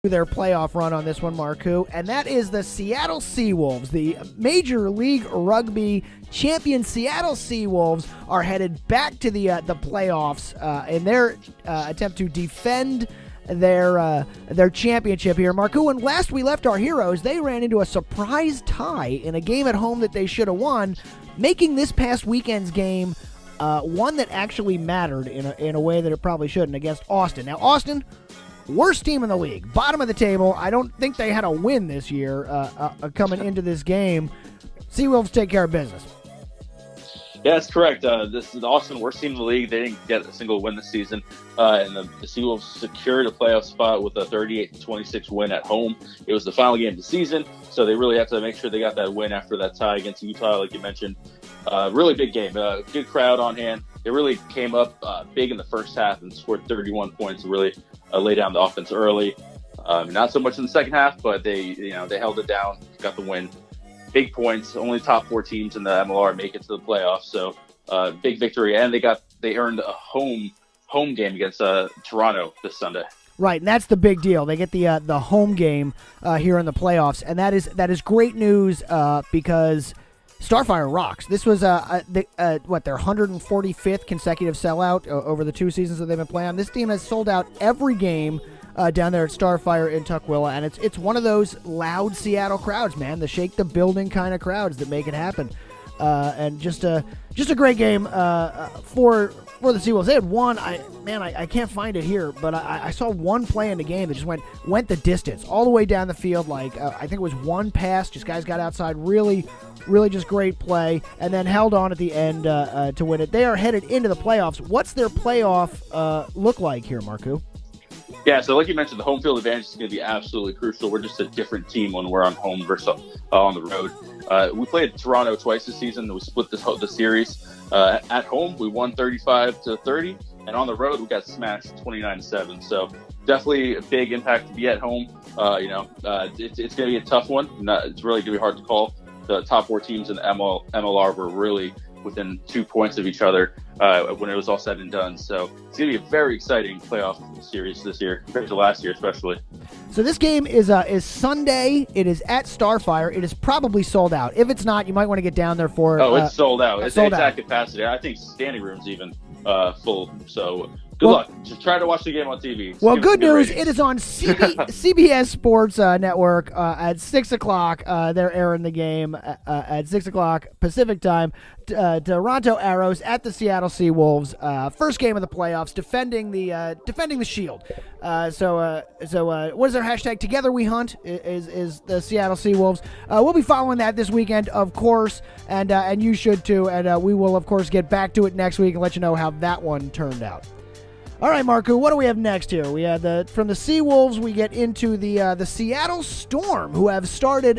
their playoff run on this one, Marku, and that is the Seattle Seawolves. The Major League Rugby champion Seattle Seawolves are headed back to the playoffs in their attempt to defend their championship here. Marku, when last we left our heroes, they ran into a surprise tie in a game at home that they should have won, making this past weekend's game one that actually mattered in a way that it probably shouldn't, against Austin. Now, Austin, worst team in the league, bottom of the table. I don't think they had a win this year coming into this game. Seawolves take care of business. Yeah, that's correct. This is the Austin, worst team in the league. They didn't get a single win this season, and the Seawolves secured a playoff spot with a 38-26 win at home. It was the final game of the season, so they really have to make sure they got that win after that tie against Utah, like you mentioned. Really big game, good crowd on hand. They really came up big in the first half and scored 31 points to really lay down the offense early. Not so much in the second half, but they held it down, got the win. Big points. Only top 4 teams in the MLR make it to the playoffs, so big victory. And they earned a home game against Toronto this Sunday. Right, and that's the big deal. They get the home game here in the playoffs, and that is great news because Starfire rocks. This was their 145th consecutive sellout over the 2 seasons that they've been playing. This team has sold out every game down there at Starfire in Tukwila, and it's one of those loud Seattle crowds, man, the shake the building kind of crowds that make it happen. And just a great game for the Seawolves. They had one. I can't find it here, but I saw one play in the game that just went the distance all the way down the field. Like I think it was one pass. Just guys got outside, really just great play, and then held on at the end to win it. They are headed into the playoffs. What's their playoff look like here, Marku? Yeah, so like you mentioned, the home field advantage is going to be absolutely crucial. We're just a different team when we're on home versus on the road. We played Toronto twice this season. We split the series. At home, we won 35-30, and on the road, we got smashed 29-7. So definitely a big impact to be at home. It's going to be a tough one. It's really going to be hard to call. The top 4 teams in the MLR were really within 2 points of each other when it was all said and done. So it's going to be a very exciting playoff series this year compared to last year, especially. So this game is Sunday. It is at Starfire. It is probably sold out. If it's not, you might want to get down there for it. Oh, it's sold out. It's at capacity. I think standing room's even full. So good luck. Just try to watch the game on TV. Well, good news. It is on CBS Sports Network at 6 o'clock. They're airing the game at 6 o'clock Pacific time. Toronto Arrows at the Seattle Seawolves. First game of the playoffs, defending the Shield. So what is their hashtag? Together we hunt is the Seattle Seawolves. We'll be following that this weekend, of course, and you should too. And we will, of course, get back to it next week and let you know how that one turned out. All right, Marku, what do we have next here? We have from the Seawolves, we get into the Seattle Storm, who have started